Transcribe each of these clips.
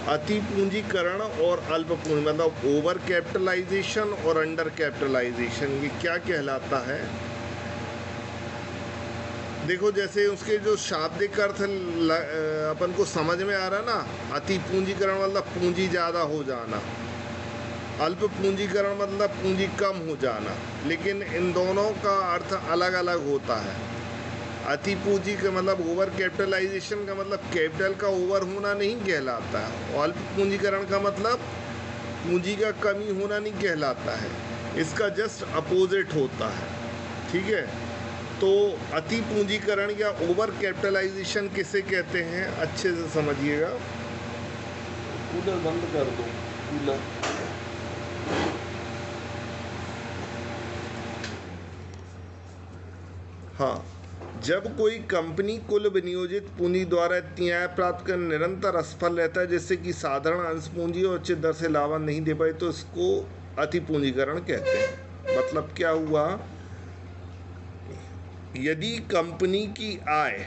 अति पूंजीकरण और अल्प पूंजी, मतलब ओवर कैपिटलाइजेशन और अंडर कैपिटलाइजेशन, ये क्या कहलाता है? देखो, जैसे उसके जो शाब्दिक अर्थ अपन को समझ में आ रहा ना, अति पूंजीकरण मतलब पूंजी ज़्यादा हो जाना, अल्प पूंजीकरण मतलब पूंजी कम हो जाना, लेकिन इन दोनों का अर्थ अलग अलग होता है। अति पूंजी का मतलब ओवर कैपिटलाइजेशन का मतलब कैपिटल का ओवर होना नहीं कहलाता है, और अल्प पूंजीकरण का मतलब पूंजी का कमी होना नहीं कहलाता है, इसका जस्ट अपोजिट होता है। ठीक है, तो अति पूंजीकरण या ओवर कैपिटलाइजेशन किसे कहते हैं, अच्छे से समझिएगा। कूलर बंद कर दो, कूलर। हाँ, जब कोई कंपनी कुल विनियोजित पूंजी द्वारा इतनी आय प्राप्त कर निरंतर असफल रहता है, जैसे कि साधारण अंश पूंजी और उचित दर से लाभ नहीं दे पाए, तो इसको अति पूंजीकरण कहते हैं। मतलब क्या हुआ, यदि कंपनी की आय,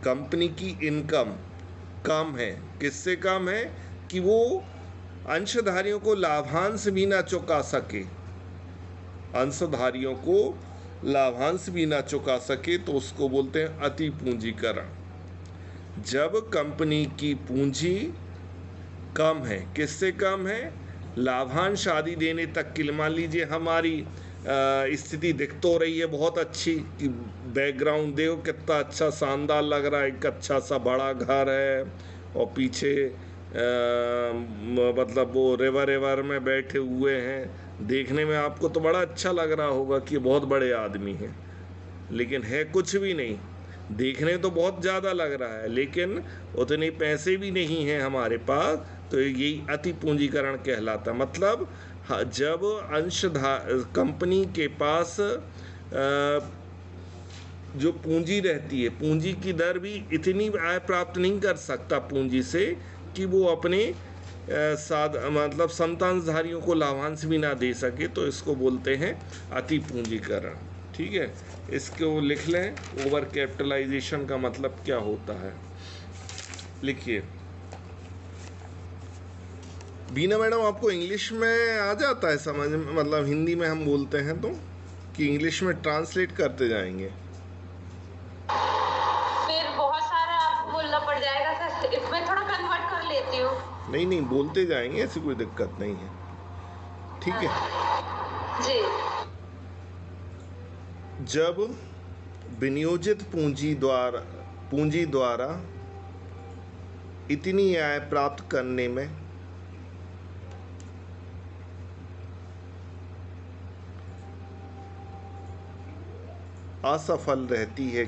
कंपनी की इनकम कम है, किससे कम है कि वो अंशधारियों को लाभांश भी ना चुका सके, अंशधारियों को लाभांश भी ना चुका सके, तो उसको बोलते हैं अति पूंजीकरण। जब कंपनी की पूंजी कम है, किससे कम है, लाभांश आदि देने तक की, मान लीजिए हमारी स्थिति दिख तो रही है बहुत अच्छी, कि बैकग्राउंड देखो कितना अच्छा शानदार लग रहा है, एक अच्छा सा बड़ा घर है, और पीछे मतलब वो रिवर में बैठे हुए हैं, देखने में आपको तो बड़ा अच्छा लग रहा होगा कि बहुत बड़े आदमी हैं, लेकिन है कुछ भी नहीं। देखने तो बहुत ज़्यादा लग रहा है, लेकिन उतने पैसे भी नहीं हैं हमारे पास, तो यही अति पूंजीकरण कहलाता। मतलब जब कंपनी के पास जो पूंजी रहती है, पूंजी की दर भी इतनी आय प्राप्त नहीं कर सकता पूंजी से कि वो अपने मतलब संतानधारियों को लाभांश भी ना दे सके, तो इसको बोलते हैं अति पूंजीकरण। ठीक है, इसको लिख लें, ओवर कैपिटलाइजेशन का मतलब क्या होता है, लिखिए। बीना मैडम, आपको इंग्लिश में आ जाता है समझ में, मतलब हिंदी में हम बोलते हैं तो, कि इंग्लिश में ट्रांसलेट करते जाएंगे? फिर बहुत सारा बोलना पड़ जाएगा सर, इसमें थोड़ा कन्वर्ट कर लेती हूँ। नहीं नहीं, बोलते जाएंगे, ऐसी कोई दिक्कत नहीं है। ठीक है जी। जब विनियोजित पूंजी द्वारा इतनी आय प्राप्त करने में असफल रहती है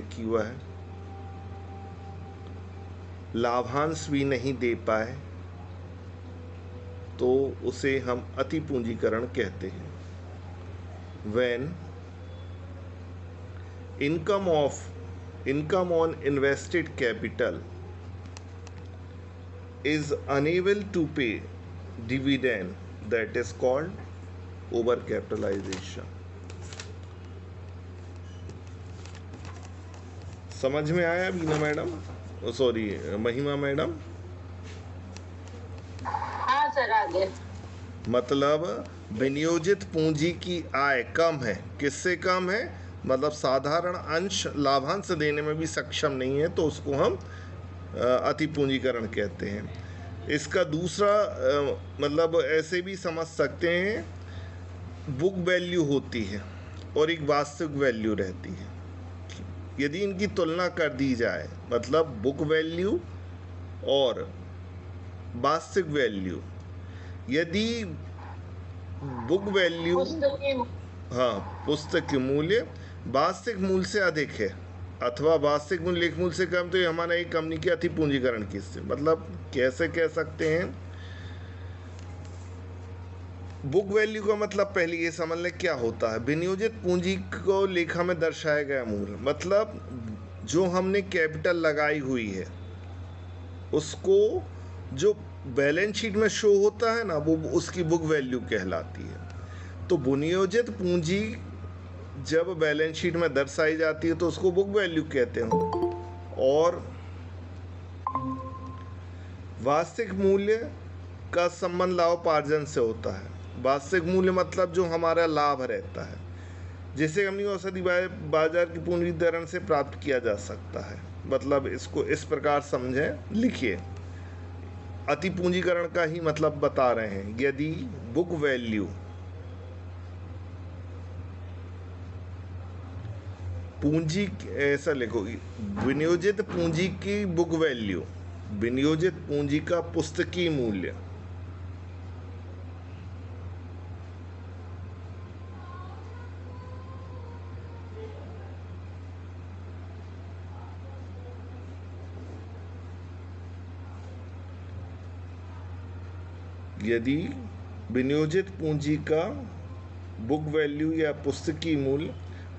कि वह लाभांश भी नहीं दे पाए, तो उसे हम अति पूंजीकरण कहते हैं। When income on invested capital is unable to pay dividend, that is called over capitalization. समझ में आया बीना मैडम, सॉरी महिमा मैडम? हाँ सर, आगे। मतलब विनियोजित पूंजी की आय कम है, किससे कम है, मतलब साधारण अंश लाभांश देने में भी सक्षम नहीं है, तो उसको हम अति पूंजीकरण कहते हैं। इसका दूसरा मतलब ऐसे भी समझ सकते हैं, बुक वैल्यू होती है और एक वास्तविक वैल्यू रहती है। यदि इनकी तुलना कर दी जाए, मतलब बुक वैल्यू और वास्तविक वैल्यू, यदि बुक वैल्यू, हाँ, पुस्तक के मूल्य वास्तविक मूल्य से अधिक है अथवा वास्तविक मूल्य लेख मूल्य से कम, तो ये हमारा एक कंपनी की अति पूंजीकरण की स्थिति। मतलब कैसे कह सकते हैं, बुक वैल्यू का मतलब पहले ये समझ लें क्या होता है। विनियोजित पूंजी को लेखा में दर्शाया गया मूल्य, मतलब जो हमने कैपिटल लगाई हुई है उसको जो बैलेंस शीट में शो होता है ना, वो उसकी बुक वैल्यू कहलाती है। तो विनियोजित पूंजी जब बैलेंस शीट में दर्शाई जाती है तो उसको बुक वैल्यू कहते हैं। और वास्तविक मूल्य का संबंध लाभोपार्जन से होता है। वास्तविक मूल्य मतलब जो हमारा लाभ रहता है, जिसे कंपनी को औसत बाजार की पूंजीकरण से प्राप्त किया जा सकता है। मतलब इसको इस प्रकार समझें, लिखिए। अति पूंजीकरण का ही मतलब बता रहे हैं। यदि बुक वैल्यू पूंजी, ऐसा लिखो, विनियोजित पूंजी की बुक वैल्यू, विनियोजित पूंजी का पुस्तकीय मूल्य यदि विनियोजित पूंजी का बुक वैल्यू या पुस्तकीय मूल्य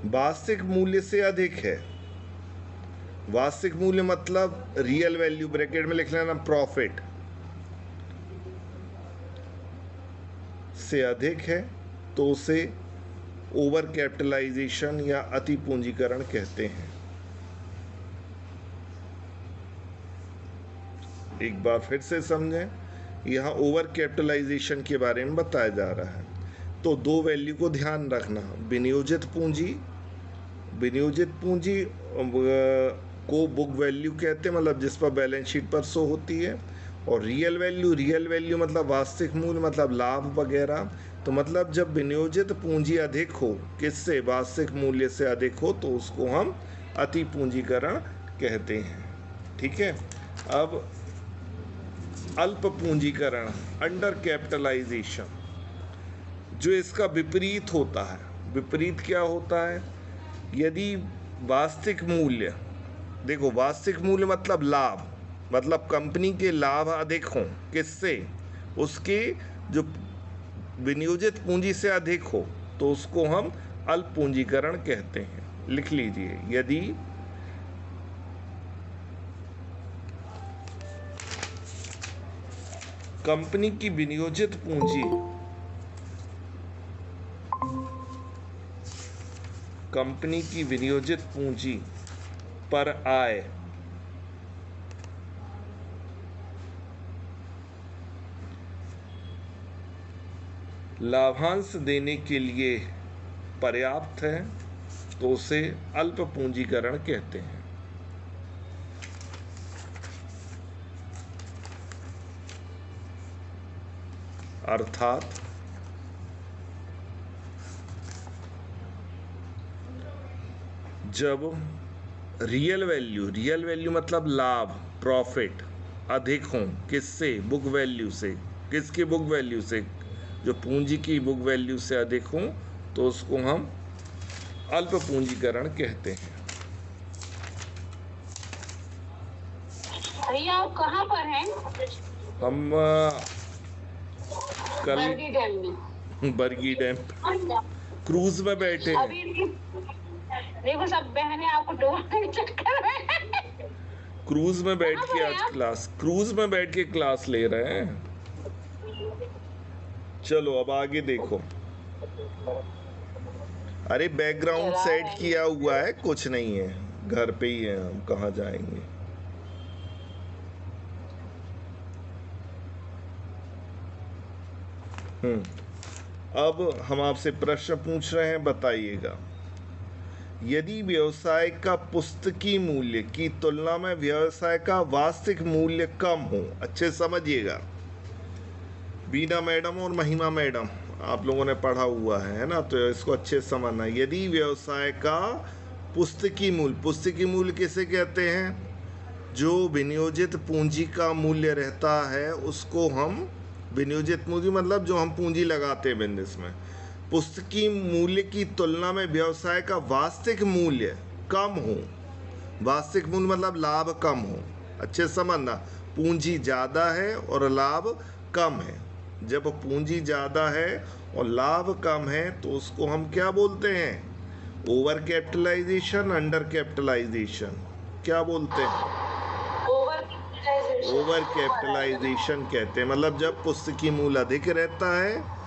वास्तविक मूल्य से अधिक है। वास्तविक मूल्य मतलब रियल वैल्यू, ब्रैकेट में लिख लेना, प्रॉफिट से अधिक है तो उसे ओवर कैपिटलाइजेशन या अति पूंजीकरण कहते हैं। एक बार फिर से समझें, यहाँ ओवर कैपिटलाइजेशन के बारे में बताया जा रहा है। तो दो वैल्यू को ध्यान रखना, विनियोजित पूंजी को बुक वैल्यू कहते हैं, मतलब जिस पर बैलेंस शीट पर शो होती है। और रियल वैल्यू मतलब वास्तविक मूल्य, मतलब लाभ वगैरह। तो मतलब जब विनियोजित पूंजी अधिक हो, किससे, वास्तविक मूल्य से अधिक हो, तो उसको हम अति पूंजीकरण कहते हैं। ठीक है। अब अल्प पूंजीकरण, अंडर कैपिटलाइजेशन, जो इसका विपरीत होता है। विपरीत क्या होता है? यदि वास्तविक मूल्य, देखो वास्तविक मूल्य मतलब लाभ, मतलब कंपनी के लाभ अधिक हों, किससे, उसके जो विनियोजित पूंजी से अधिक हो, तो उसको हम अल्प पूंजीकरण कहते हैं। लिख लीजिए, यदि कंपनी की विनियोजित पूंजी पर आय लाभांश देने के लिए पर्याप्त है, तो उसे अल्प पूंजीकरण कहते हैं। अर्थात जब रियल वैल्यू मतलब लाभ, प्रॉफिट अधिक हों, किससे, बुक वैल्यू से। किसकी बुक वैल्यू से? जो पूंजी की बुक वैल्यू से अधिक हों, तो उसको हम अल्प पूंजीकरण कहते हैं। भैया आप कहाँ पर हैं? हम कल बरगी डैम क्रूज में बैठे हैं। अभी देखो सब बहनें आपको डूबने के चक्कर में। क्रूज में बैठ के क्लास ले रहे हैं। चलो अब आगे देखो। अरे बैकग्राउंड सेट किया हुआ है, कुछ नहीं है, घर पे ही है, हम कहाँ जाएंगे। अब हम आपसे प्रश्न पूछ रहे हैं, बताइएगा। यदि व्यवसाय का पुस्तकीय मूल्य की तुलना में व्यवसाय का वास्तविक मूल्य कम हो, अच्छे समझिएगा, बीना मैडम और महिमा मैडम आप लोगों ने पढ़ा हुआ है ना, तो इसको अच्छे से समझना। यदि व्यवसाय का पुस्तकीय मूल्य किसे कहते हैं? जो विनियोजित पूंजी का मूल्य रहता है उसको हम विनियोजित पूंजी मतलब जो हम पूंजी लगाते हैं बिजनेस में, पुस्तकीय मूल्य की तुलना में व्यवसाय का वास्तविक मूल्य कम हो। वास्तविक मूल्य मतलब लाभ कम हो, अच्छे समझना। पूंजी ज़्यादा है और लाभ कम है। जब पूंजी ज़्यादा है और लाभ कम है तो उसको हम क्या बोलते हैं? ओवर कैपिटलाइजेशन, अंडर कैपिटलाइजेशन, क्या बोलते हैं? ओवर कैपिटलाइजेशन कहते हैं। मतलब जब पुस्तकीय मूल्य अधिक रहता है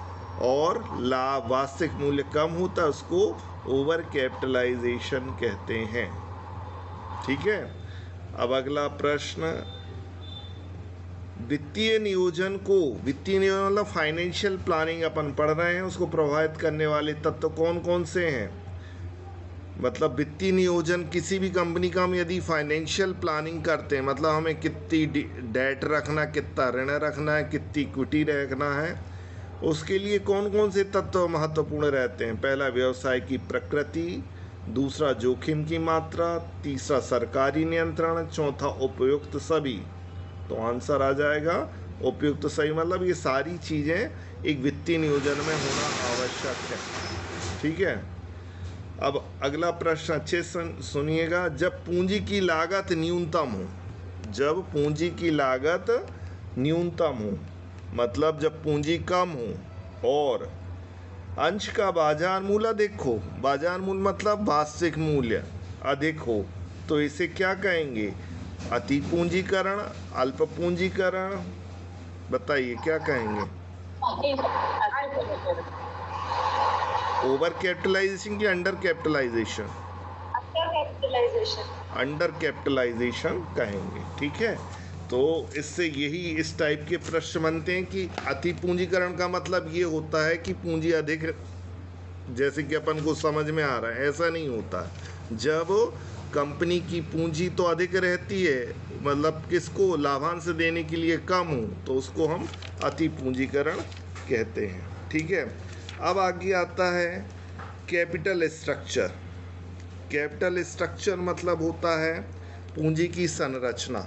और लाभ वास्तविक मूल्य कम होता है, उसको ओवर कैपिटलाइजेशन कहते हैं। ठीक है, अब अगला प्रश्न, वित्तीय नियोजन मतलब फाइनेंशियल प्लानिंग अपन पढ़ रहे हैं, उसको प्रभावित करने वाले तत्व कौन कौन से हैं। मतलब वित्तीय नियोजन किसी भी कंपनी का हम यदि फाइनेंशियल प्लानिंग करते हैं, मतलब हमें कितनी डेट रखना, कितना ऋण रखना है, कितनी इक्विटी रखना है, उसके लिए कौन कौन से तत्व महत्वपूर्ण रहते हैं। पहला, व्यवसाय की प्रकृति, दूसरा जोखिम की मात्रा, तीसरा सरकारी नियंत्रण, चौथा उपयुक्त सभी। तो आंसर आ जाएगा उपयुक्त सही। मतलब ये सारी चीज़ें एक वित्तीय नियोजन में होना आवश्यक है। ठीक है, अब अगला प्रश्न अच्छे से सुनिएगा। जब पूंजी की लागत न्यूनतम हो, जब पूंजी की लागत न्यूनतम हो, मतलब जब पूंजी कम हो और अंश का बाजार मूल्य अधिक हो, बाजार मूल्य मतलब वास्तविक मूल्य अधिक हो, तो इसे क्या कहेंगे। अति पूंजीकरण, अल्प पूंजीकरण, बताइए क्या कहेंगे। ओवर कैपिटलाइजेशन की अंडर कैपिटलाइजेशन। अंडर कैपिटलाइजेशन कहेंगे। ठीक है, तो इससे यही इस टाइप के प्रश्न बनते हैं कि अति पूंजीकरण का मतलब ये होता है कि पूंजी अधिक, जैसे कि अपन को समझ में आ रहा है, ऐसा नहीं होता। जब कंपनी की पूंजी तो अधिक रहती है, मतलब किसको, लाभांश देने के लिए कम हो, तो उसको हम अति पूंजीकरण कहते हैं। ठीक है, अब आगे आता है कैपिटल स्ट्रक्चर। कैपिटल स्ट्रक्चर मतलब होता है पूंजी की संरचना।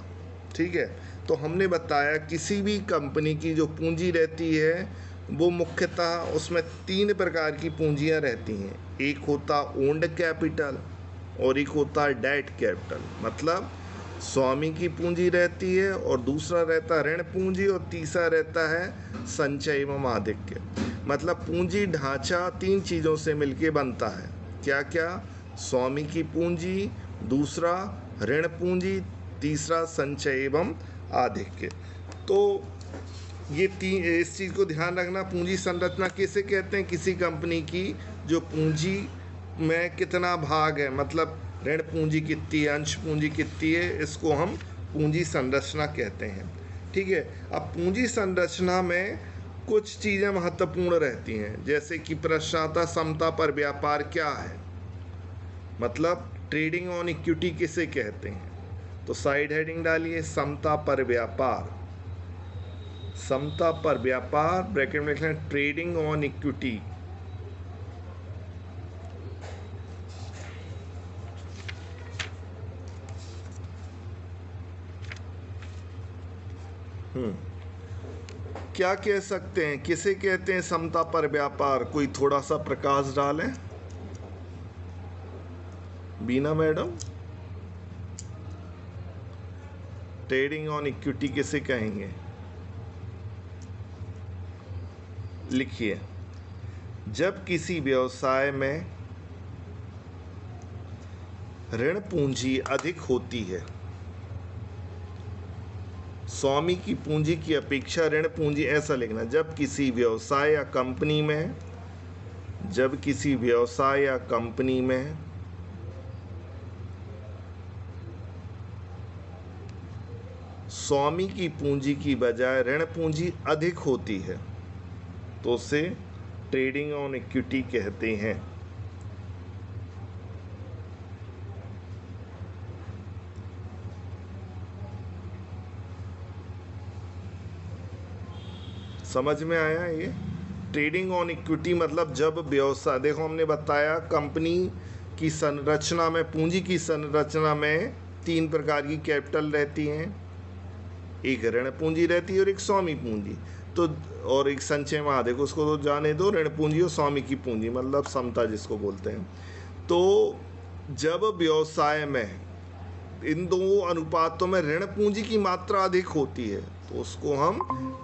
ठीक है, तो हमने बताया किसी भी कंपनी की जो पूंजी रहती है वो मुख्यतः उसमें 3 प्रकार की पूंजियां रहती हैं। एक होता ओन्ड कैपिटल और एक होता है डेट कैपिटल, मतलब स्वामी की पूंजी रहती है, और दूसरा रहता है ऋण पूंजी, और तीसरा रहता है संचय एवं आधिक्य। मतलब पूंजी ढांचा 3 चीज़ों से मिलके बनता है। क्या क्या, स्वामी की पूंजी, दूसरा ऋण पूंजी, तीसरा संचय एवं आधिक्य। तो ये इस चीज़ को ध्यान रखना। पूंजी संरचना किसे कहते हैं, किसी कंपनी की जो पूंजी में कितना भाग है, मतलब ऋण पूंजी कितनी है, अंश पूंजी कितनी है, इसको हम पूंजी संरचना कहते हैं। ठीक है, अब पूंजी संरचना में कुछ चीज़ें महत्वपूर्ण रहती हैं, जैसे कि प्रश्न आता समता पर व्यापार क्या है, मतलब ट्रेडिंग ऑन इक्विटी किसे कहते हैं। तो साइड हेडिंग डालिए, समता पर व्यापार। समता पर व्यापार ब्रैकेट में लिखना है ट्रेडिंग ऑन इक्विटी। क्या कह सकते हैं, किसे कहते हैं समता पर व्यापार, कोई थोड़ा सा प्रकाश डालें। बीना मैडम, ट्रेडिंग ऑन इक्विटी किसे कहेंगे, लिखिए। जब किसी व्यवसाय में ऋण पूंजी अधिक होती है, स्वामी की पूंजी की अपेक्षा ऋण पूंजी, ऐसा लिखना। जब किसी व्यवसाय या कंपनी में, जब किसी व्यवसाय या कंपनी में स्वामी की पूंजी की बजाय ऋण पूंजी अधिक होती है, तो उसे ट्रेडिंग ऑन इक्विटी कहते हैं। समझ में आया ये। ट्रेडिंग ऑन इक्विटी मतलब जब व्यवसाय, देखो हमने बताया कंपनी की संरचना में, पूंजी की संरचना में 3 प्रकार की कैपिटल रहती हैं, एक ऋण पूंजी रहती है और एक स्वामी पूंजी, तो और एक संचय में आधिक्य, उसको तो जाने दो, ऋण पूंजी और स्वामी की पूंजी मतलब समता जिसको बोलते हैं। तो जब व्यवसाय में इन 2 अनुपातों में ऋण पूंजी की मात्रा अधिक होती है, तो उसको हम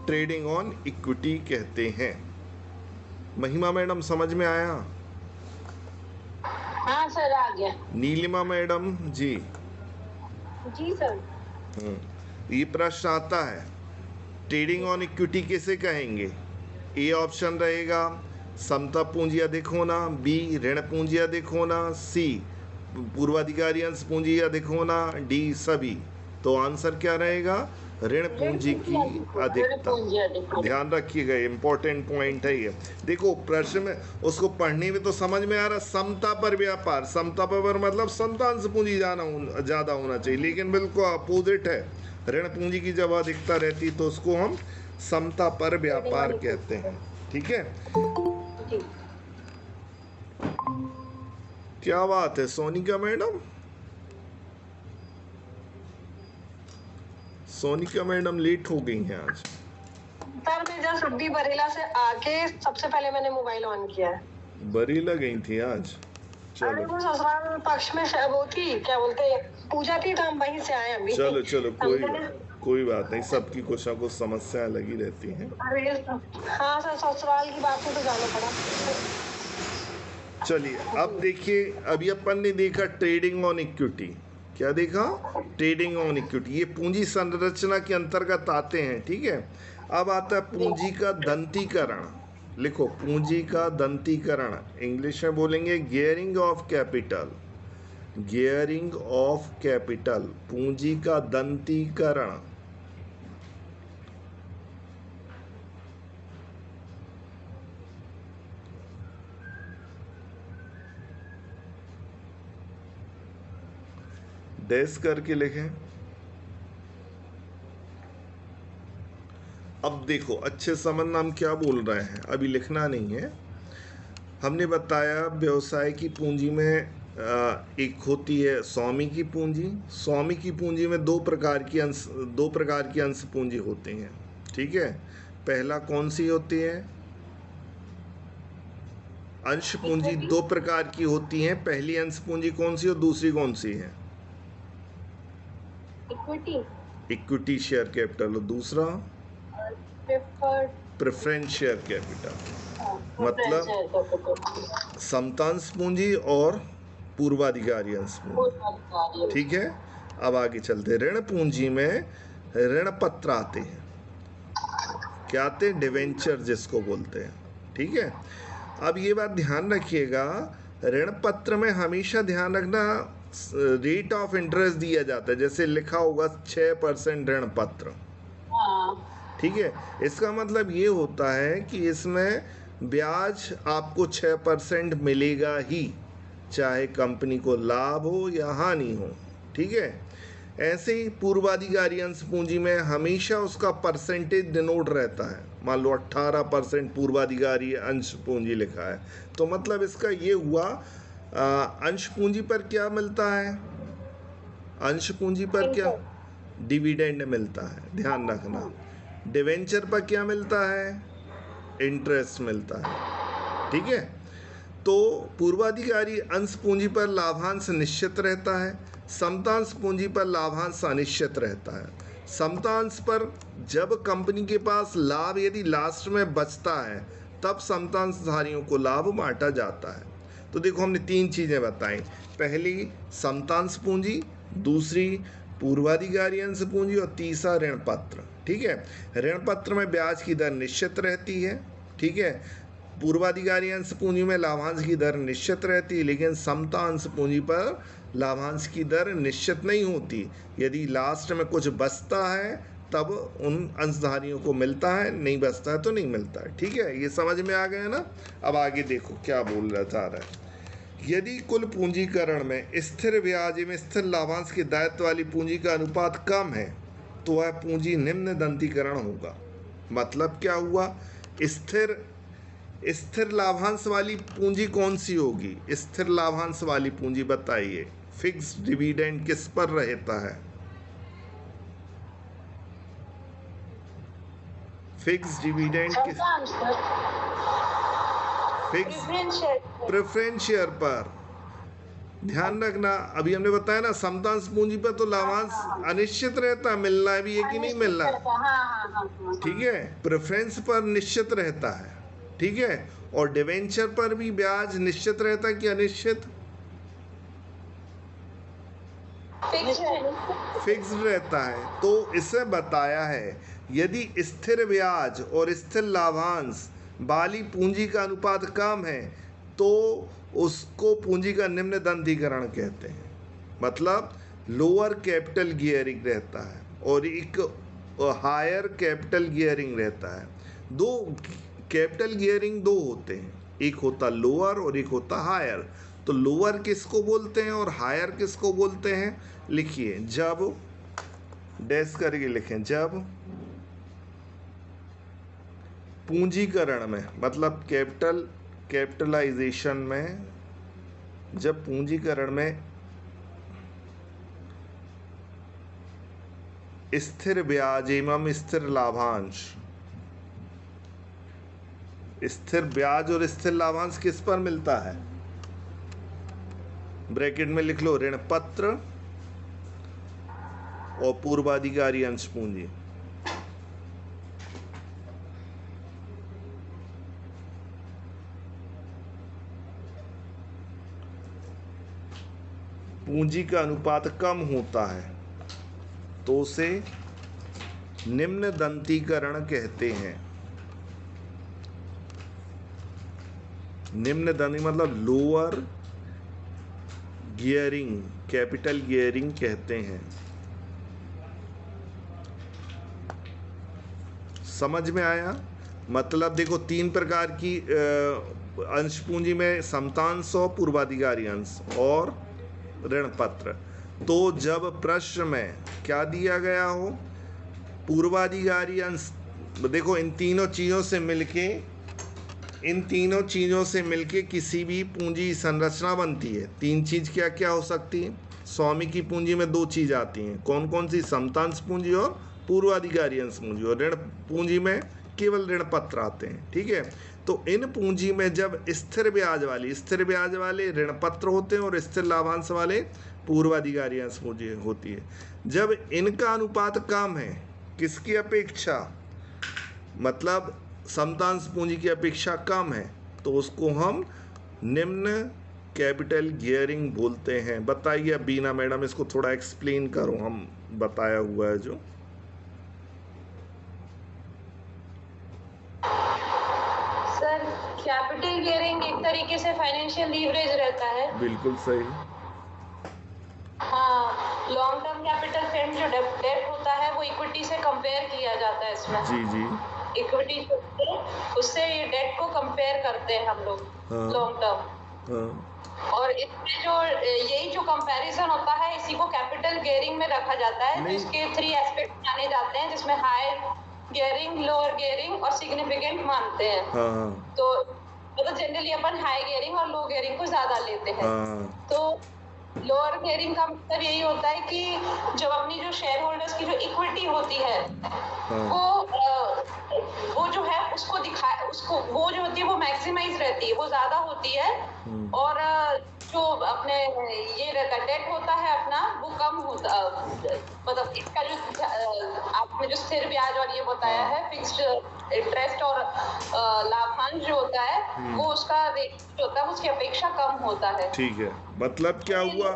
ट्रेडिंग ऑन इक्विटी कहते हैं। महिमा मैडम समझ में आया? हाँ सर, आ गया। नीलिमा मैडम जी। जी सर। ये प्रश्न आता है ट्रेडिंग ऑन इक्विटी किसे कहेंगे। ए ऑप्शन रहेगा समता पूंजी अधिक होना, बी ऋण पूंजी अधिक होना, सी पूर्वाधिकारी अंश पूंजी अधिक होना, डी सभी। तो आंसर क्या रहेगा? ऋण पूंजी की अधिकता। ध्यान रखिएगा, इंपॉर्टेंट पॉइंट है ये। देखो प्रश्न में उसको पढ़ने में तो समझ में आ रहा, समता पर व्यापार, समता पर मतलब समता अंश पूंजी ज्यादा होना चाहिए, लेकिन बिल्कुल अपोजिट है। ऋण पूंजी की जब अधिकता रहती तो उसको हम समता पर व्यापार कहते हैं। ठीक है, क्या बात है Sonika madam? Sonika madam late हो गई हैं आज। सर मैं जस्ट अभी बरेला से आके सबसे पहले मैंने मोबाइल ऑन किया है। बरेला गई थी आज? अरे वो ससुराल पक्ष में वो थी, क्या बोलते हैं, पूजा थी, तो हम वहीं से आए अभी। चलो कोई बात नहीं, सबकी कुछ ना कुछ समस्याएं लगी रहती हैं। अरे हाँ सर, ससुराल की बात में तो जाना पड़ा। चलिए अब देखिए, अभी अपन ने देखा ट्रेडिंग ऑन इक्विटी। क्या देखा? Trading on equity. ये पूंजी संरचना के अंतर्गत आते हैं। ठीक है, अब आता है पूंजी का दंतीकरण। लिखो, पूंजी का दंतीकरण, इंग्लिश में बोलेंगे gearing of capital. Gearing of capital, पूंजी का दंतीकरण। डैश करके लिखें। अब देखो अच्छे समझना हम क्या बोल रहे हैं, अभी लिखना नहीं है। हमने बताया व्यवसाय की पूंजी में एक होती है स्वामी की पूंजी। स्वामी की पूंजी में दो प्रकार की अंश पूंजी होती हैं। ठीक है, पहला कौन सी होती है? अंश पूंजी दो प्रकार की होती है। पहली अंश पूंजी कौन सी और दूसरी कौन सी है? इक्विटी शेयर कैपिटल, और दूसरा प्रेफरेंस शेयर कैपिटल। मतलब समतांश पूंजी और पूर्वाधिकारी अंश पूंजी। ठीक है, अब आगे चलते। ऋण पूंजी में ऋण पत्र आते हैं। क्या आते हैं? डिवेंचर जिसको बोलते हैं। ठीक है, अब ये बात ध्यान रखिएगा, ऋण पत्र में हमेशा ध्यान रखना रेट ऑफ इंटरेस्ट दिया जाता है। जैसे लिखा होगा 6% ऋण पत्र। ठीक है, इसका मतलब ये होता है कि इसमें ब्याज आपको 6% मिलेगा ही, चाहे कंपनी को लाभ हो या हानि हो। ठीक है, ऐसे ही पूर्वाधिकारी अंश पूंजी में हमेशा उसका परसेंटेज डिनोट रहता है। मान लो 18% पूर्वाधिकारी अंश पूंजी लिखा है, तो मतलब इसका ये हुआ अंश पूंजी पर क्या मिलता है? अंश पूंजी पर क्या? डिविडेंड मिलता है, ध्यान रखना। डिवेंचर पर क्या मिलता है? इंटरेस्ट मिलता है। ठीक है, तो पूर्वाधिकारी अंश पूंजी पर लाभांश निश्चित रहता है, समतांश पूंजी पर लाभांश अनिश्चित रहता है। समतांश पर जब कंपनी के पास लाभ यदि लास्ट में बचता है तब समतांशधारियों को लाभ बांटा जाता है। तो देखो हमने तीन चीज़ें बताई, पहली समतांश पूंजी, दूसरी पूर्वाधिकारी अंश पूंजी, और तीसरा ऋण पत्र। ठीक है, ऋण पत्र में ब्याज की दर निश्चित रहती है। ठीक है, पूर्वाधिकारी अंश पूंजी में लाभांश की दर निश्चित रहती है, लेकिन समता अंश पूंजी पर लाभांश की दर निश्चित नहीं होती। यदि लास्ट में कुछ बचता है तब उन अंशधारियों को मिलता है, नहीं बचता है तो नहीं मिलता है। ठीक है, ये समझ में आ गया ना? अब आगे देखो क्या बोल रहा जा रहा है। यदि कुल पूंजीकरण में स्थिर ब्याज एवं स्थिर लाभांश के दायित्व वाली पूंजी का अनुपात कम है तो वह पूंजी निम्न दंतीकरण होगा। मतलब क्या हुआ? स्थिर लाभांश वाली पूंजी कौन सी होगी? स्थिर लाभांश वाली पूंजी बताइए। फिक्स डिविडेंड किस पर रहता है? फिक्स डिविडेंड किस? प्रेफरेंस शेयर पर। ध्यान रखना, अभी हमने बताया ना समतांश पूंजी पर तो लाभांश अनिश्चित रहता है, मिलना भी है कि नहीं मिलना। ठीक है, प्रेफरेंस पर निश्चित रहता है। ठीक है, और डिवेंचर पर भी ब्याज निश्चित रहता है कि अनिश्चित? फिक्स्ड रहता है। तो इसे बताया है यदि स्थिर ब्याज और स्थिर लाभांश वाली पूंजी का अनुपात कम है तो उसको पूंजी का निम्न दंतीकरण कहते हैं। मतलब लोअर कैपिटल गियरिंग रहता है और एक हायर कैपिटल गियरिंग रहता है। दो कैपिटल गियरिंग दो होते हैं, एक होता लोअर और एक होता हायर। तो लोअर किसको बोलते हैं और हायर किसको बोलते हैं? लिखिए, जब डैश करके लिखें, जब पूंजीकरण में, मतलब कैपिटलाइजेशन में, जब पूंजीकरण में स्थिर ब्याज एवं स्थिर लाभांश, स्थिर ब्याज और स्थिर लाभांश किस पर मिलता है? ब्रैकेट में लिख लो, ऋण पत्र और पूर्वाधिकारी अंश पूंजी। पूंजी का अनुपात कम होता है तो उसे निम्न दंतीकरण कहते हैं। निम्न दंती मतलब लोअर गियरिंग, कैपिटल गियरिंग कहते हैं। समझ में आया? मतलब देखो, तीन प्रकार की अंश पूंजी में समतांश और पूर्वाधिकारी अंश और ऋण पत्र। तो जब प्रश्न में क्या दिया गया हो, पूर्वाधिकारी अंश, देखो इन तीनों चीज़ों से मिलके किसी भी पूंजी संरचना बनती है। तीन चीज़ क्या क्या हो सकती है? स्वामी की पूंजी में दो चीज़ आती हैं, कौन कौन सी? समतांश पूंजी और पूर्वाधिकारी अंश पूंजी। और ऋण पूंजी में केवल ऋण पत्र आते हैं। ठीक है, तो इन पूंजी में जब स्थिर ब्याज वाले ऋण पत्र होते हैं और स्थिर लाभांश वाले पूर्वाधिकारी अंश पूंजी होती है। जब इनका अनुपात कम है किसकी अपेक्षा, मतलब समतांश पूंजी की अपेक्षा कम है, तो उसको हम निम्न कैपिटल गियरिंग बोलते हैं। बताइए बीना मैडम, इसको थोड़ा एक्सप्लेन करो, हम बताया हुआ है जो। सर, कैपिटल गियरिंग एक तरीके से फाइनेंशियल लीवरेज रहता है। बिल्कुल सही। हाँ, लॉन्ग टर्म कैपिटल फ्रेम जो डेट होता है वो इक्विटी से कंपेयर किया जाता है इसमें। जी जी, इक्विटी उससे ये डेट को कंपेयर करते हैं हम लोग, लॉन्ग टर्म। हाँ। और इसमें जो यही जो कंपैरिजन होता है इसी को कैपिटल गियरिंग में रखा जाता है। इसके 3 एस्पेक्ट माने जाते हैं, जिसमें हायर गियरिंग, लोअर गियरिंग और सिग्निफिकेंट मानते हैं। हाँ। तो मतलब जनरली अपन हाई गियरिंग और लो गियरिंग को ज्यादा लेते हैं। हाँ। तो लोअर गियरिंग का मतलब यही होता है कि जब अपनी जो शेयर होल्डर्स की जो इक्विटी होती है, वो जो है उसको वो जो होती है वो मैक्सिमाइज रहती है, वो ज्यादा होती है। और जो अपने ये रहता है डेट होता है अपना, वो कम होता, मतलब इसका जो आपने जो स्थिर ब्याज और ये बताया है फिक्स्ड इंटरेस्ट और लाभांश जो होता है वो उसका रेट जो होता है उसकी अपेक्षा कम होता है। ठीक है, मतलब क्या हुआ?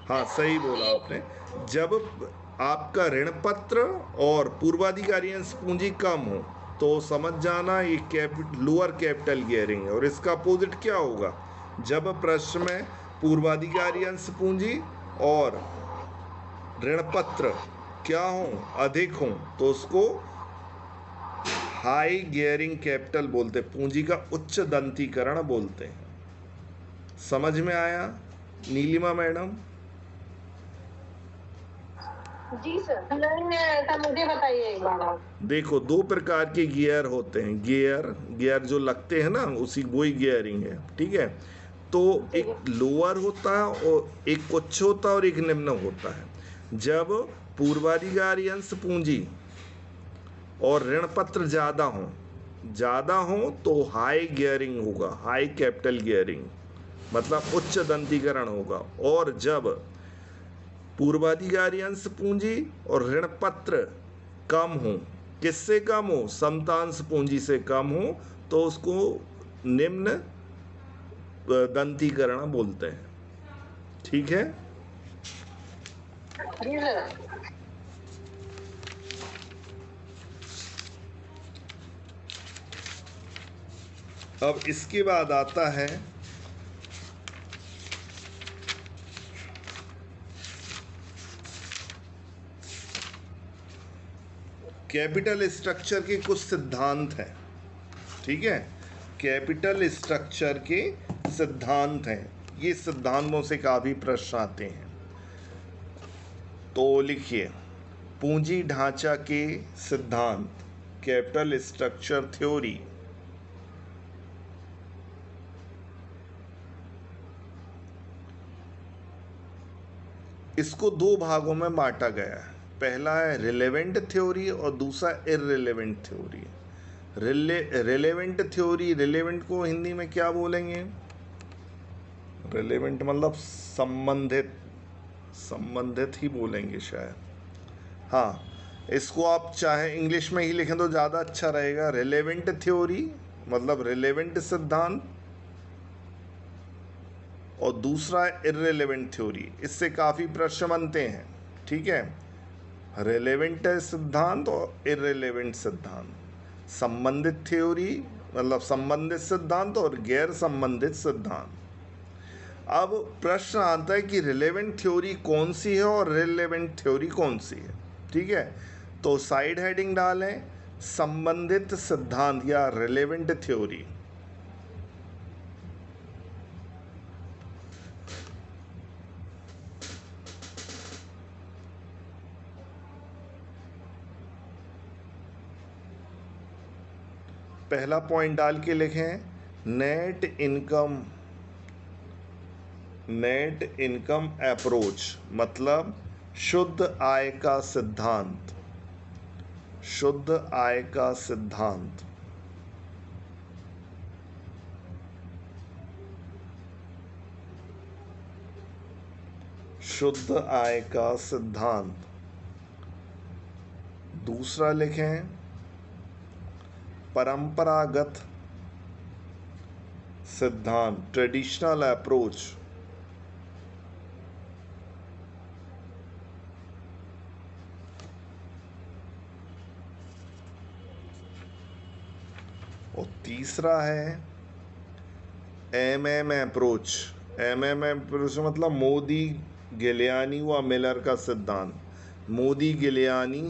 हाँ, सही बोला आपने। जब आपका ऋण पत्र और पूर्वाधिकारी अंश पूंजी कम हो तो समझ जाना ये लोअर कैपिटल गियरिंग है। और इसका अपोजिट क्या होगा? जब प्रश्न में पूर्वाधिकारी अंश पूंजी और ऋण पत्र क्या हो, अधिक हो, तो उसको हाई गियरिंग कैपिटल बोलते हैं, पूंजी का उच्च दंतीकरण बोलते हैं। समझ में आया नीलिमा मैडम? जी सर, नहीं मुझे बताइए एक बार। देखो, 2 प्रकार के गियर होते हैं। गियर जो लगते हैं ना, उसी वही गियरिंग है। ठीक है, तो एक लोअर होता है और एक उच्च होता है और एक निम्न होता है। जब पूर्वाधिकारी अंश पूंजी और ऋण पत्र ज़्यादा हो तो हाई गियरिंग होगा, हाई कैपिटल गियरिंग, मतलब उच्च दंतीकरण होगा। और जब पूर्वाधिकारी अंश पूंजी और ऋण पत्र कम हो, किससे कम हो? समतांश पूंजी से कम हो, तो उसको निम्न दंतीकरण बोलते हैं। ठीक है? जी सर। अब इसके बाद आता है कैपिटल स्ट्रक्चर के कुछ सिद्धांत हैं। ठीक है, कैपिटल स्ट्रक्चर के सिद्धांत हैं। ये सिद्धांतों से काफी प्रश्न आते हैं। तो लिखिए, पूंजी ढांचा के सिद्धांत, कैपिटल स्ट्रक्चर थ्योरी। इसको दो भागों में बांटा गया है। पहला है रिलेवेंट थ्योरी और दूसरा irrelevant theory. Relevant theory, relevant को हिंदी में क्या बोलेंगे? रिलेवेंट मतलब संबंधित ही बोलेंगे शायद। हाँ, इसको आप चाहे इंग्लिश में ही लिखें तो ज़्यादा अच्छा रहेगा। रिलेवेंट थ्योरी मतलब रिलेवेंट सिद्धांत, और दूसरा है इररिलेवेंट थ्योरी। इससे काफ़ी प्रश्न बनते हैं। ठीक है, रिलेवेंट सिद्धांत और इररिलेवेंट सिद्धांत। संबंधित थ्योरी मतलब संबंधित सिद्धांत और गैर संबंधित सिद्धांत। अब प्रश्न आता है कि रिलेवेंट थ्योरी कौन सी है और रिलेवेंट थ्योरी कौन सी है। ठीक है, तो साइड हेडिंग डालें संबंधित सिद्धांत या रिलेवेंट थ्योरी। पहला पॉइंट डाल के लिखें नेट इनकम अप्रोच मतलब शुद्ध आय का सिद्धांत। शुद्ध आय का सिद्धांत। शुद्ध आय का सिद्धांत। दूसरा लिखें परंपरागत सिद्धांत, ट्रेडिशनल अप्रोच। और तीसरा है एमएम अप्रोच। एमएम अप्रोच मतलब मोदी, गिलियानी व मिलर का सिद्धांत। मोदी, गिलियानी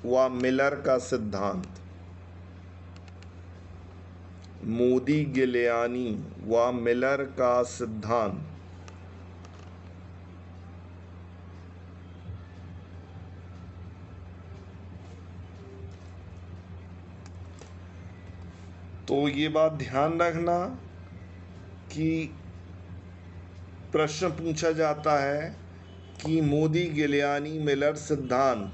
व मिलर का सिद्धांत। मोदी, गिलियानी व मिलर का सिद्धांत। तो ये बात ध्यान रखना कि प्रश्न पूछा जाता है कि मोदी, गिलियानी, मिलर सिद्धांत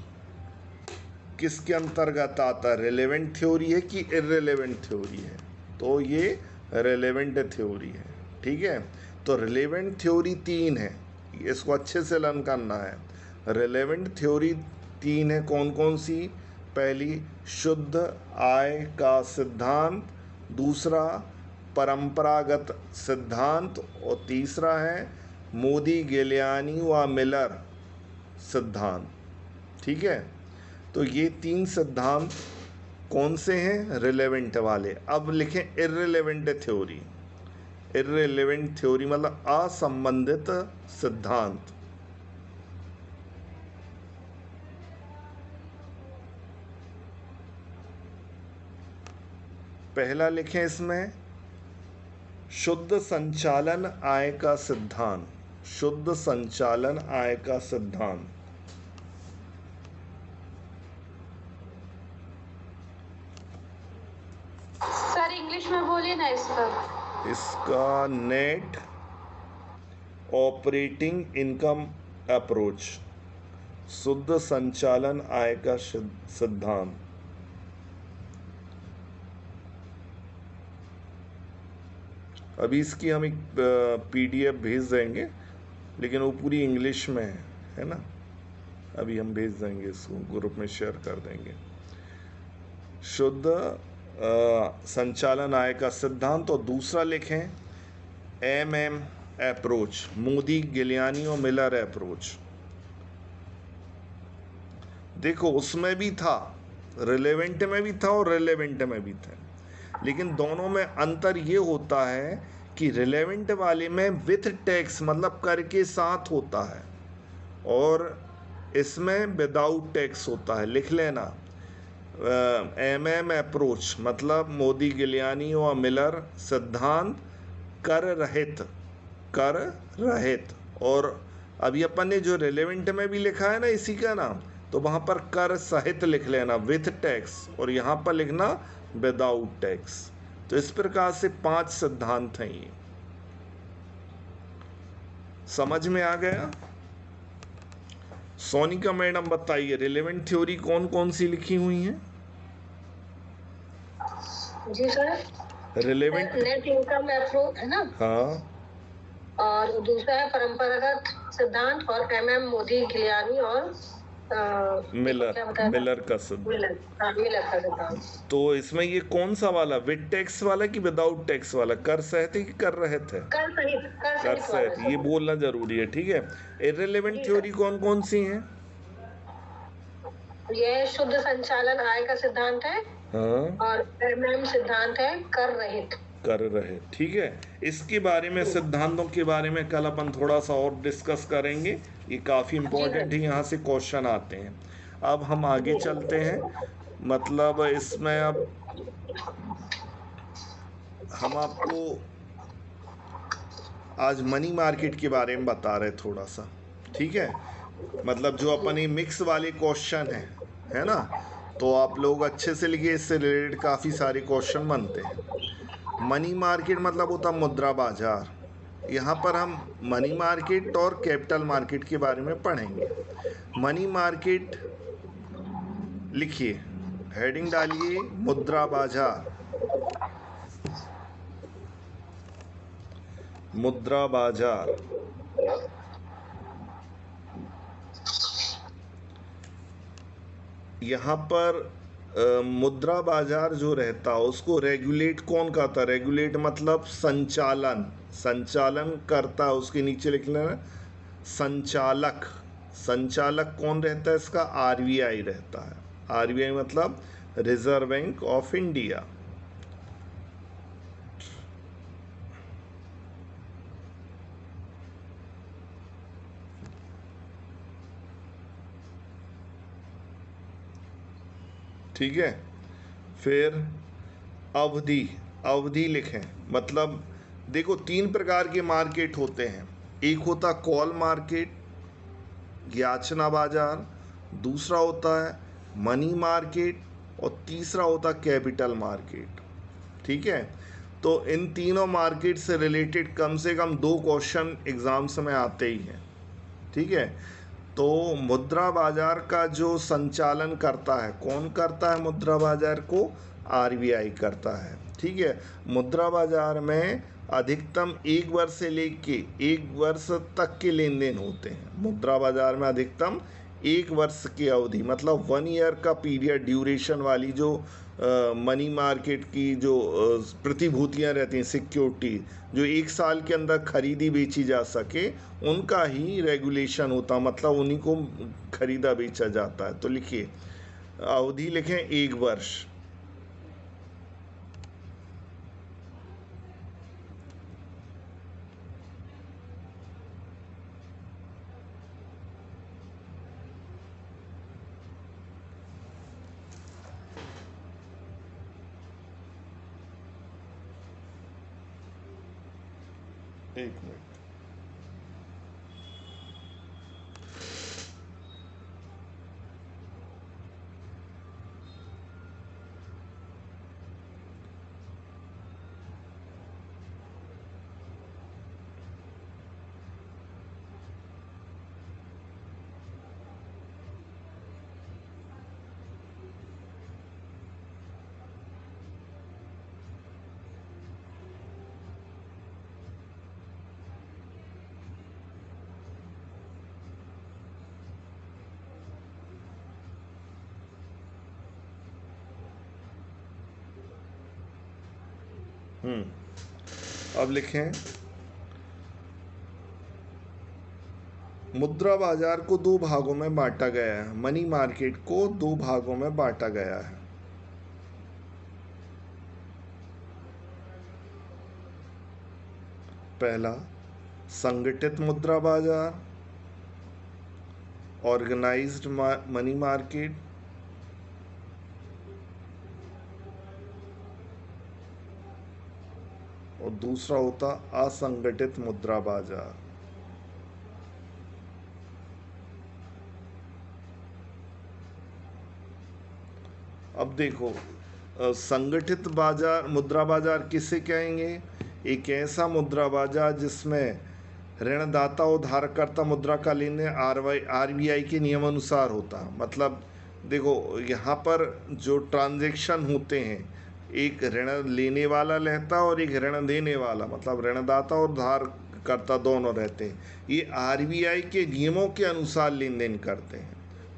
किसके अंतर्गत आता है, रिलेवेंट थ्योरी है कि इररिलेवेंट थ्योरी है? तो ये रिलेवेंट थ्योरी है। ठीक है, तो रिलेवेंट थ्योरी 3 है, इसको अच्छे से लर्न करना है। रिलेवेंट थ्योरी 3 है, कौन कौन सी? पहली शुद्ध आय का सिद्धांत, दूसरा परंपरागत सिद्धांत और तीसरा है मोदी, गिलियानी व मिलर सिद्धांत। ठीक है, तो ये 3 सिद्धांत कौन से हैं? रिलेवेंट वाले। अब लिखें इररिलेवेंट थ्योरी। इररिलेवेंट थ्योरी मतलब असंबंधित सिद्धांत। पहला लिखें इसमें शुद्ध संचालन आय का सिद्धांत। शुद्ध संचालन आय का सिद्धांत। सर इंग्लिश में बोलिए ना इसका नेट ऑपरेटिंग इनकम अप्रोच, शुद्ध संचालन आय का सिद्धांत। अभी इसकी हम एक पीडीएफ भेज देंगे, लेकिन वो पूरी इंग्लिश में है ना। अभी हम भेज देंगे, इसको ग्रुप में शेयर कर देंगे। शुद्ध संचालन आय का सिद्धांत। और दूसरा लिखें एमएम अप्रोच, मोदी, गिलियानी और मिलर अप्रोच। देखो उसमें भी था, रिलेवेंट में भी था और रिलेवेंट में भी था, लेकिन दोनों में अंतर ये होता है कि रिलेवेंट वाले में विथ टैक्स मतलब कर के साथ होता है और इसमें विदाउट टैक्स होता है। लिख लेना, MM अप्रोच मतलब मोदी, गिलियानी और मिलर सिद्धांत कर रहित। और अभी अपन ने जो रिलेवेंट में भी लिखा है ना इसी का नाम, तो वहाँ पर कर सहित लिख लेना विथ टैक्स और यहाँ पर लिखना विदाउट टैक्स। तो इस प्रकार से 5 सिद्धांत हैं ये। समझ में आ गया? सोनिका मैडम बताइए रिलेवेंट थ्योरी कौन कौन सी लिखी हुई हैं? जी sir. Relevant net income approach है ना, हाँ, और दूसरा है परंपरागत सिद्धांत और MM मोदी, गिलियानी और मिलर का सिद्धांत। मिलर का सिद्धांत। तो इसमें ये कौन सा वाला, विद टैक्स वाला कि विदाउट टैक्स वाला, कर सहित कि कर रहित है? कर सहित, ये बोलना जरूरी है, ठीक है। इररिलेवेंट थ्योरी कौन कौन सी हैं? ये शुद्ध संचालन आय का सिद्धांत है, हाँ, और MM सिद्धांत है कर रहे, ठीक है। इसके बारे में, सिद्धांतों के बारे में कल अपन थोड़ा सा और डिस्कस करेंगे, ये काफी इम्पोर्टेंट है, यहाँ से क्वेश्चन आते हैं। अब हम आगे चलते हैं, मतलब इसमें अब हम आपको आज मनी मार्केट के बारे में बता रहे थोड़ा सा, ठीक है। मतलब जो अपन ये मिक्स वाले क्वेश्चन है ना, तो आप लोग अच्छे से लिखिए, इससे रिलेटेड काफ़ी सारे क्वेश्चन बनते हैं। मनी मार्केट मतलब होता मुद्रा बाजार। यहाँ पर हम मनी मार्केट और कैपिटल मार्केट के बारे में पढ़ेंगे। मनी मार्केट लिखिए, हेडिंग डालिए मुद्रा बाजार। मुद्रा बाजार यहाँ पर मुद्रा बाजार जो रहता है उसको रेगुलेट कौन करता है? रेगुलेट मतलब संचालन करता है, उसके नीचे लिख लेना संचालक कौन रहता है इसका? RBI रहता है। RBI मतलब रिजर्व बैंक ऑफ इंडिया। ठीक है। फिर अवधि लिखें, मतलब देखो 3 प्रकार के मार्केट होते हैं। एक होता कॉल मार्केट, याचना बाजार, दूसरा होता है मनी मार्केट और तीसरा होता कैपिटल मार्केट, ठीक है। तो इन तीनों मार्केट से रिलेटेड कम से कम 2 क्वेश्चन एग्जाम्स में आते ही हैं, ठीक है। तो मुद्रा बाजार का जो संचालन करता है, कौन करता है मुद्रा बाजार को? RBI करता है, ठीक है। मुद्रा बाजार में अधिकतम 1 वर्ष से लेके 1 वर्ष तक के लेन देन होते हैं। मुद्रा बाजार में अधिकतम 1 वर्ष की अवधि, मतलब 1 ईयर का पीरियड ड्यूरेशन वाली जो मनी मार्केट की जो प्रतिभूतियां रहती हैं, सिक्योरिटी, जो 1 साल के अंदर खरीदी बेची जा सके, उनका ही रेगुलेशन होता, मतलब उन्हीं को खरीदा बेचा जाता है। तो लिखिए अवधि लिखें 1 वर्ष। एक मिनट, अब लिखें मुद्रा बाजार को 2 भागों में बांटा गया है। मनी मार्केट को 2 भागों में बांटा गया है। पहला संगठित मुद्रा बाजार, ऑर्गेनाइज्ड मनी मार्केट, और दूसरा होता असंगठित मुद्रा बाजार। अब देखो, संगठित बाजार, मुद्रा बाजार किसे कहेंगे? एक ऐसा मुद्रा बाजार जिसमें ऋणदाता और उधारकर्ता मुद्रा का लेन देन आरबीआई के नियमानुसार होता। मतलब देखो, यहाँ पर जो ट्रांजैक्शन होते हैं, एक ऋण लेने वाला रहता और एक ऋण देने वाला, मतलब ऋणदाता और उधारकर्ता दोनों रहते हैं। ये आरबीआई के नियमों के अनुसार लेन देन करते हैं,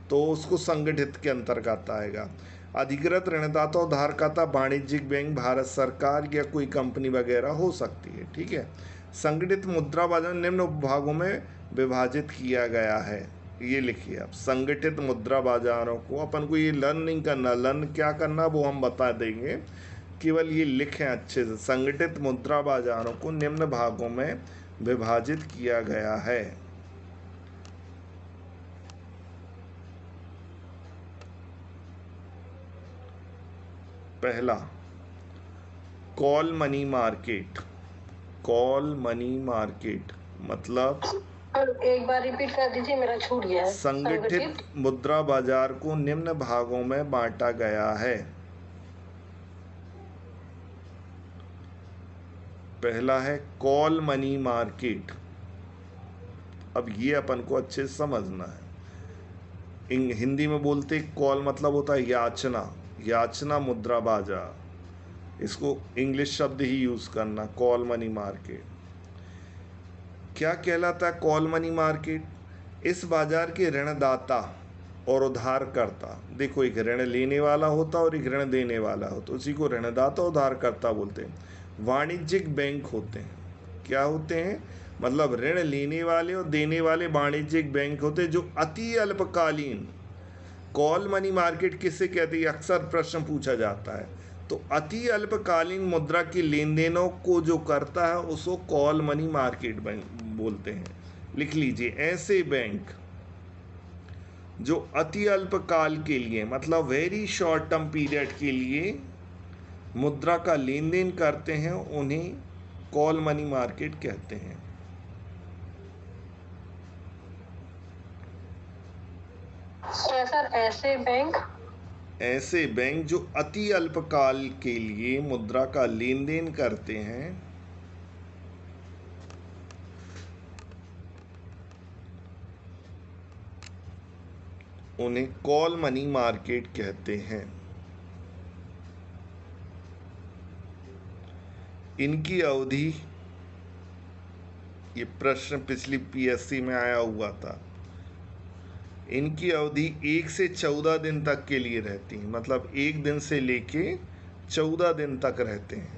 तो उसको संगठित के अंतर्गत आएगा। अधिकृत ऋणदाता उधारकर्ता वाणिज्यिक बैंक, भारत सरकार या कोई कंपनी वगैरह हो सकती है। ठीक है। संगठित मुद्रा बाजार निम्न उपभागों में विभाजित किया गया है। ये लिखिए आप, संगठित मुद्रा बाजारों को, अपन को ये लर्न नहीं करना, लर्न क्या करना वो हम बता देंगे, केवल ये लिखें अच्छे से। संगठित मुद्रा बाजारों को निम्न भागों में विभाजित किया गया है। पहला, call money market. Call money market मतलब, एक बार रिपीट कर दीजिए, मेरा छूट गया है। संगठित मुद्रा बाजार को निम्न भागों में बांटा गया है। पहला है कॉल मनी मार्केट। अब ये अपन को अच्छे से समझना है। हिंदी में बोलते कॉल मतलब होता है याचना, याचना मुद्रा बाजार। इसको इंग्लिश शब्द ही यूज करना, कॉल मनी मार्केट। क्या कहलाता है कॉल मनी मार्केट? इस बाजार के ऋणदाता और उधारकर्ता, देखो एक ऋण लेने वाला होता और एक ऋण देने वाला होता, उसी को ऋणदाता उधारकर्ता बोलते हैं। वाणिज्यिक बैंक होते हैं। क्या होते हैं? मतलब ऋण लेने वाले और देने वाले वाणिज्यिक बैंक होते हैं, जो अति अल्पकालीन, कॉल मनी मार्केट किसे कहते हैं, अक्सर प्रश्न पूछा जाता है। तो अति अल्पकालीन मुद्रा के लेन देनों को जो करता है उसको कॉल मनी मार्केट बैंक बोलते हैं। लिख लीजिए, ऐसे बैंक जो अति अल्पकाल के लिए, मतलब वेरी शॉर्ट टर्म पीरियड के लिए मुद्रा का लेन देन करते हैं, उन्हें कॉल मनी मार्केट कहते हैं। सर, ऐसे बैंक जो अति अल्पकाल के लिए मुद्रा का लेन देन करते हैं, उन्हें कॉल मनी मार्केट कहते हैं। इनकी अवधि, ये प्रश्न पिछली पीएससी में आया हुआ था, इनकी अवधि 1 से 14 दिन तक के लिए रहती है। मतलब 1 दिन से लेके 14 दिन तक रहते हैं।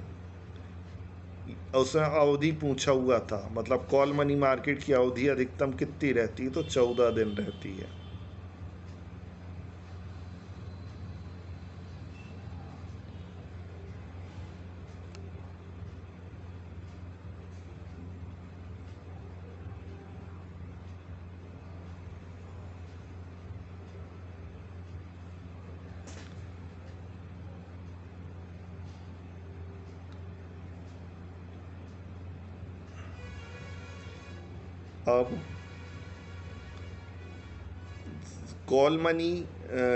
उसमें अवधि पूछा हुआ था, मतलब कॉल मनी मार्केट की अवधि अधिकतम कितनी रहती है, तो 14 दिन रहती है। अब कॉल मनी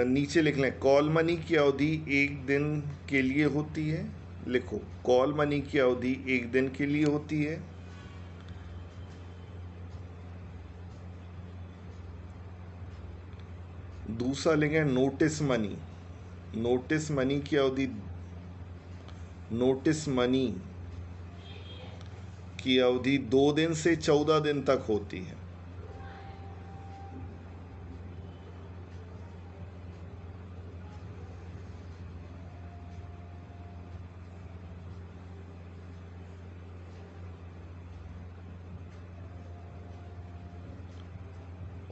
नीचे लिख लें, कॉल मनी की अवधि 1 दिन के लिए होती है। लिखो, कॉल मनी की अवधि 1 दिन के लिए होती है। दूसरा लिखें नोटिस मनी। नोटिस मनी की अवधि, नोटिस मनी की अवधि 2 दिन से 14 दिन तक होती है।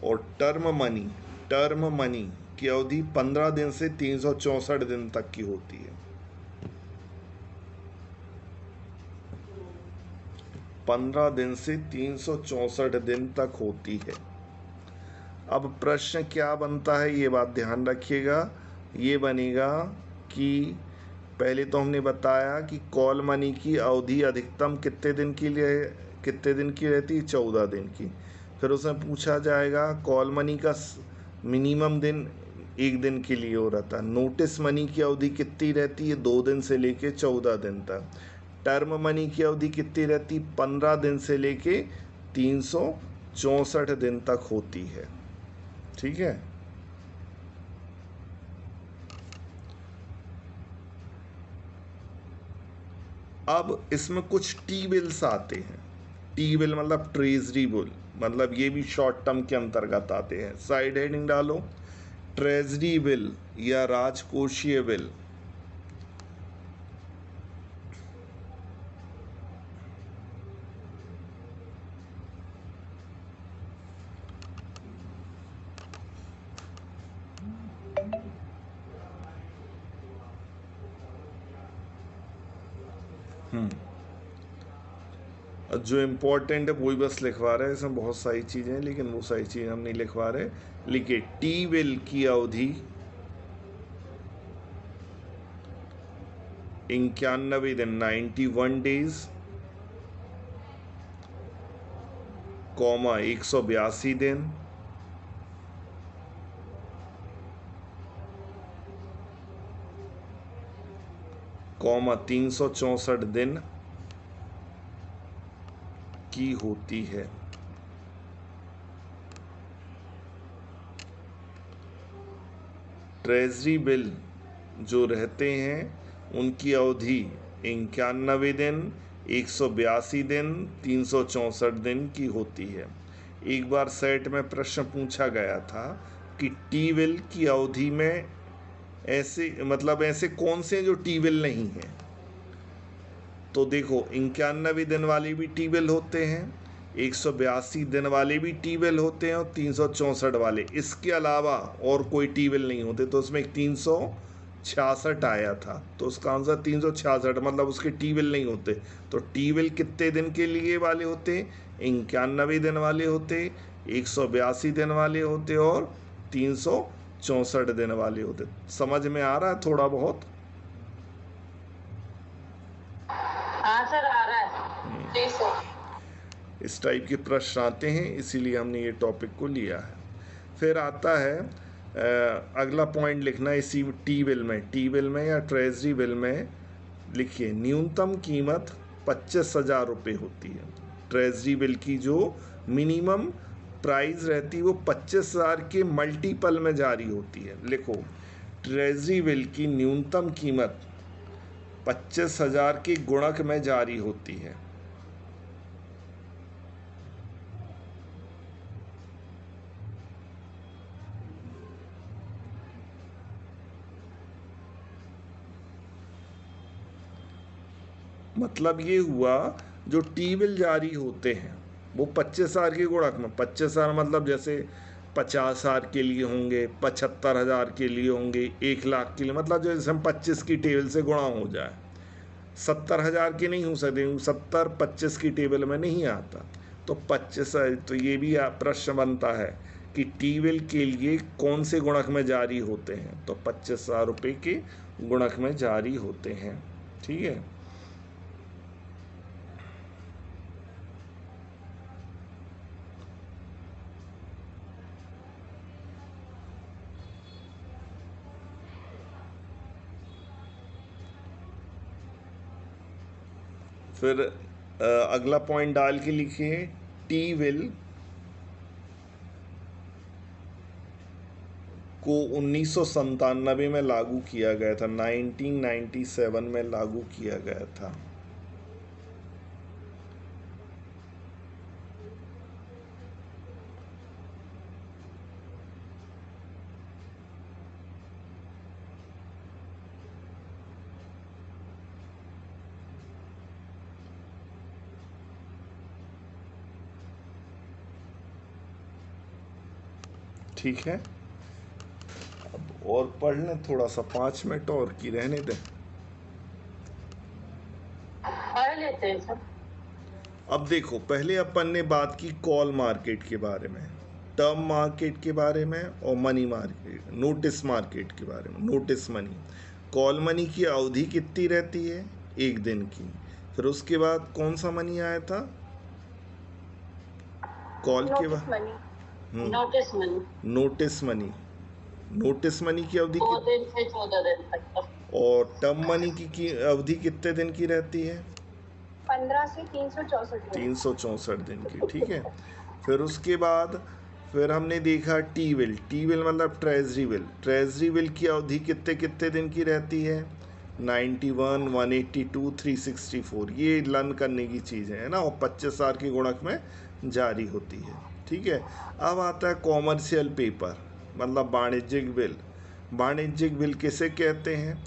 और टर्म मनी की अवधि 15 दिन से 364 दिन तक की होती है। 15 दिन से 364 दिन तक होती है। अब प्रश्न क्या बनता है ये बात ध्यान रखिएगा। ये बनेगा कि पहले तो हमने बताया कि कॉल मनी की अवधि अधिकतम कितने दिन की रहती है, 14 दिन की। फिर उसमें पूछा जाएगा कॉल मनी का मिनिमम दिन 1 दिन के लिए हो रहता है। नोटिस मनी की अवधि कितनी रहती है, 2 दिन से लेके 14 दिन तक। टर्म मनी की अवधि कितनी रहती, 15 दिन से लेके 364 दिन तक होती है। ठीक है। अब इसमें कुछ टी बिल्स आते हैं। टी बिल मतलब ट्रेजरी बिल, मतलब ये भी शॉर्ट टर्म के अंतर्गत आते हैं। साइड हेडिंग डालो, ट्रेजरी बिल या राजकोषीय बिल। जो इम्पोर्टेंट है वही बस लिखवा रहे हैं। इसमें बहुत सारी चीज़ें हैं लेकिन वो सारी चीज़ें हम नहीं लिखवा रहे। लिखिए टी बिल की अवधि 91 दिन 91 डेज, 182 दिन, कॉमा 364 दिन की होती है। ट्रेजरी बिल जो रहते हैं उनकी अवधि 91 दिन, 182 दिन, 364 दिन की होती है। एक बार सेट में प्रश्न पूछा गया था कि टी बिल की अवधि में ऐसे कौन से जो टी बिल नहीं हैं। तो देखो 91 दिन वाले भी टी बिल होते हैं, 182 दिन वाले भी टी बिल होते हैं और 364 वाले। इसके अलावा और कोई टी बिल नहीं होते। तो उसमें 366 आया था, तो उसका आंसर 366, मतलब उसके टी बिल नहीं होते। तो टी बिल कितने दिन के लिए वाले होते, 91 दिन वाले होते, 182 दिन वाले होते और 364 दिन वाले होते। समझ में आ रहा है थोड़ा बहुत? हाँ सर, आ रहा है। जी सर। इस टाइप के प्रश्न आते हैं, इसीलिए हमने ये टॉपिक को लिया है। फिर आता है अगला पॉइंट लिखना इसी टी बिल में या ट्रेजरी बिल में। लिखिए न्यूनतम कीमत 25,000 रुपये होती है। ट्रेजरी बिल की जो मिनिमम प्राइस रहती है वो 25,000 के मल्टीपल में जारी होती है। लिखो ट्रेजरी बिल की न्यूनतम कीमत 25,000 के गुणक में जारी होती है। मतलब ये हुआ जो टी बिल जारी होते हैं वो 25,000 के गुणक में, 25,000 मतलब जैसे 50,000 के लिए होंगे, 75,000 के लिए होंगे, 1,00,000 के लिए, मतलब जैसे हम 25 की टेबल से गुणा हो जाए। 70,000 के नहीं हो सकते, 70 25 की टेबल में नहीं आता। तो 25, तो ये भी प्रश्न बनता है कि टी बिल के लिए कौन से गुणक में जारी होते हैं। तो 25,000 रुपये के गुणक में जारी होते हैं। ठीक है। फिर अगला पॉइंट डाल के लिखिए टी बिल को 1997 में लागू किया गया था, 1997 में लागू किया गया था। ठीक है। अब और पढ़ लें थोड़ा सा, 5 मिनट और की रहने दें। पढ़ लेते हैं सर। अब देखो, पहले अपन ने बात की कॉल मार्केट के बारे में, टर्म मार्केट के बारे में और मनी मार्केट, नोटिस मार्केट के बारे में, नोटिस मनी। कॉल मनी की अवधि कितनी रहती है? 1 दिन की। फिर उसके बाद कौन सा मनी आया था? कॉल के बाद notice money. Notice money. Notice money की अवधि 2 दिन से 14 दिन तक। और टर्म मनी की अवधि कितने दिन की रहती है? 15 से 364 दिन। 364 दिन की, ठीक है। फिर उसके बाद फिर हमने देखा टी बिल। टी बिल मतलब ट्रेजरी बिल। ट्रेजरी बिल की अवधि कितने कितने दिन की रहती है? 91, 182, 364। ये लर्न करने की चीज़ें हैं ना, और 25,000 के गुणक में जारी होती है, ठीक है। अब आता है कॉमर्शियल पेपर, मतलब वाणिज्यिक बिल। वाणिज्यिक बिल किसे कहते हैं,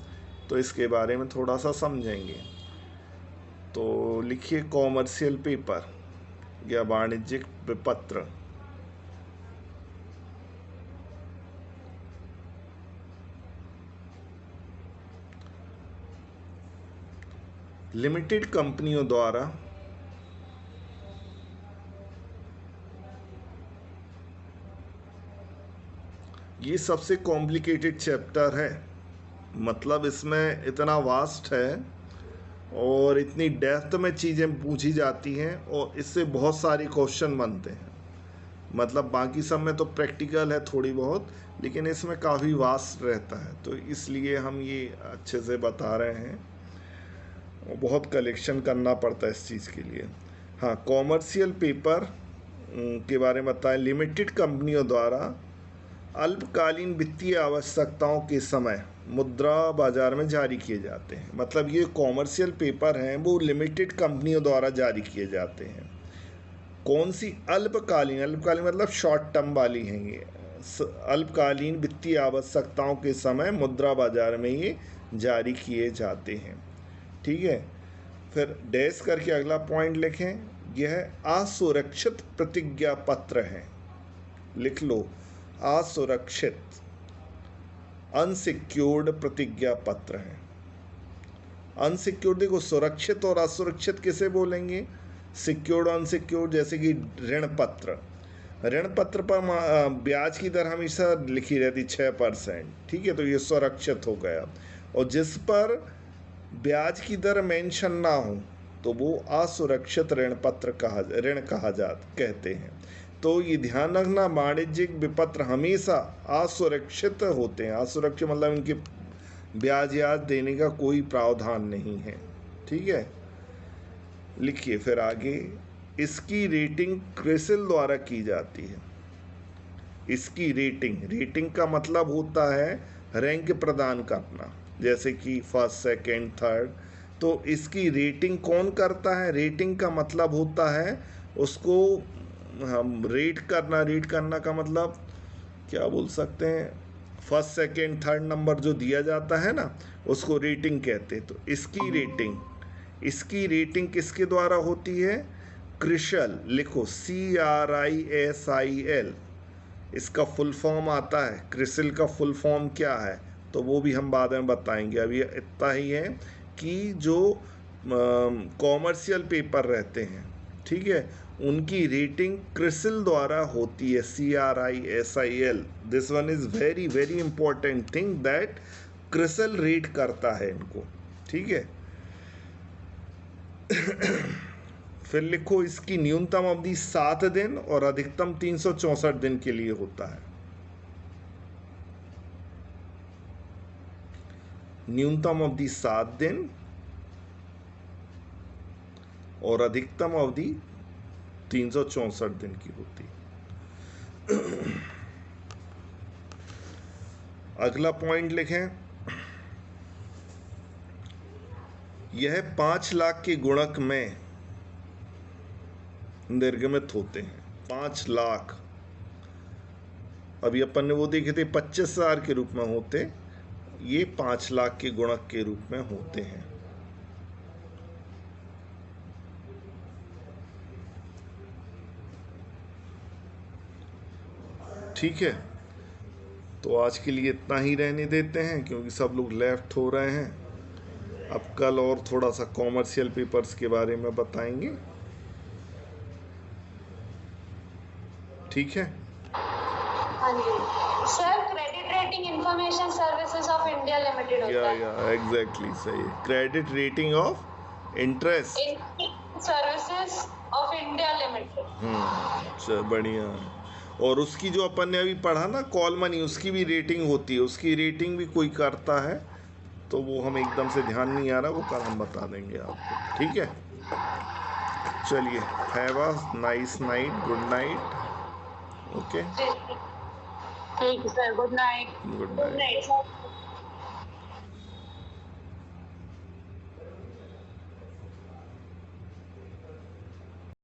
तो इसके बारे में थोड़ा सा समझेंगे। तो लिखिए कॉमर्शियल पेपर या वाणिज्यिक पत्र। लिमिटेड कंपनियों द्वारा ये सबसे कॉम्प्लिकेटेड चैप्टर है, मतलब इसमें इतना वास्ट है और इतनी डेप्थ में चीज़ें पूछी जाती हैं और इससे बहुत सारे क्वेश्चन बनते हैं। मतलब बाकी सब में तो प्रैक्टिकल है थोड़ी बहुत, लेकिन इसमें काफ़ी वास्ट रहता है, तो इसलिए हम ये अच्छे से बता रहे हैं। बहुत कलेक्शन करना पड़ता है इस चीज़ के लिए। हाँ, कॉमर्शियल पेपर के बारे में बताएं। लिमिटेड कंपनियों द्वारा अल्पकालीन वित्तीय आवश्यकताओं के समय मुद्रा बाजार में जारी किए जाते हैं। मतलब ये कॉमर्शियल पेपर हैं वो लिमिटेड कंपनियों द्वारा जारी किए जाते हैं। कौन सी? अल्पकालीन। अल्पकालीन मतलब शॉर्ट टर्म वाली हैं ये। अल्पकालीन वित्तीय आवश्यकताओं के समय मुद्रा बाजार में ये जारी किए जाते हैं, ठीक है। फिर डैश करके अगला पॉइंट लिखें, यह असुरक्षित प्रतिज्ञा पत्र है। लिख लो, असुरक्षित, अनसिक्योर्ड प्रतिज्ञा पत्र है। अनसिक्योर्ड, देखो सुरक्षित और असुरक्षित किसे बोलेंगे? Secured, unsecured. जैसे कि ऋण पत्र। ऋण पत्र पर ब्याज की दर हमेशा लिखी रहती 6%, ठीक है, तो ये सुरक्षित हो गया। और जिस पर ब्याज की दर मेंशन ना हो तो वो असुरक्षित ऋण पत्र कहते हैं। तो ये ध्यान रखना, वाणिज्यिक विपत्र हमेशा असुरक्षित होते हैं। असुरक्षित मतलब इनके ब्याज देने का कोई प्रावधान नहीं है, ठीक है। लिखिए फिर आगे, इसकी रेटिंग क्रिसिल द्वारा की जाती है। इसकी रेटिंग का मतलब होता है रैंक प्रदान करना, जैसे कि फर्स्ट, सेकंड, थर्ड। तो इसकी रेटिंग कौन करता है? रेटिंग का मतलब होता है उसको हम रेट करना का मतलब क्या बोल सकते हैं? फर्स्ट, सेकंड, थर्ड नंबर जो दिया जाता है ना, उसको रेटिंग कहते हैं। तो इसकी रेटिंग किसके द्वारा होती है? क्रिसल। लिखो CRISIL। इसका फुल फॉर्म आता है। क्रिसिल का फुल फॉर्म क्या है तो वो भी हम बाद में बताएंगे। अभी इतना ही है कि जो कॉमर्शियल पेपर रहते हैं, ठीक है, उनकी रेटिंग क्रिसिल द्वारा होती है, CRISIL। This one is very very important thing that CRISIL rate करता है इनको, ठीक है। फिर लिखो, इसकी न्यूनतम अवधि 7 दिन और अधिकतम 364 दिन के लिए होता है। न्यूनतम अवधि 7 दिन और अधिकतम अवधि 364 दिन की होती। अगला पॉइंट लिखें, यह 5 लाख के गुणक में निर्गमित होते हैं। 5 लाख, अभी अपन ने वो देखे थे 25,000 के रूप में होते, ये 5 लाख के गुणक के रूप में होते हैं। ठीक है, तो आज के लिए इतना ही रहने देते हैं क्योंकि सब लोग लेफ्ट हो रहे हैं। अब कल और थोड़ा सा कॉमर्शियल पेपर्स के बारे में बताएंगे। ठीक है। हाँ जी sir, credit rating information services of India limited होता है। या एग्जैक्टली सही है, credit rating of interest services of India limited. बढ़िया। और उसकी जो अपन ने अभी पढ़ा ना कॉल मनी, उसकी भी रेटिंग होती है, उसकी रेटिंग भी कोई करता है, तो वो हम एकदम से ध्यान नहीं आ रहा, वो कल हम बता देंगे आपको, ठीक है। चलिए, have a nice night, good night. Okay, ठीक है sir, good night. Good good night. Night.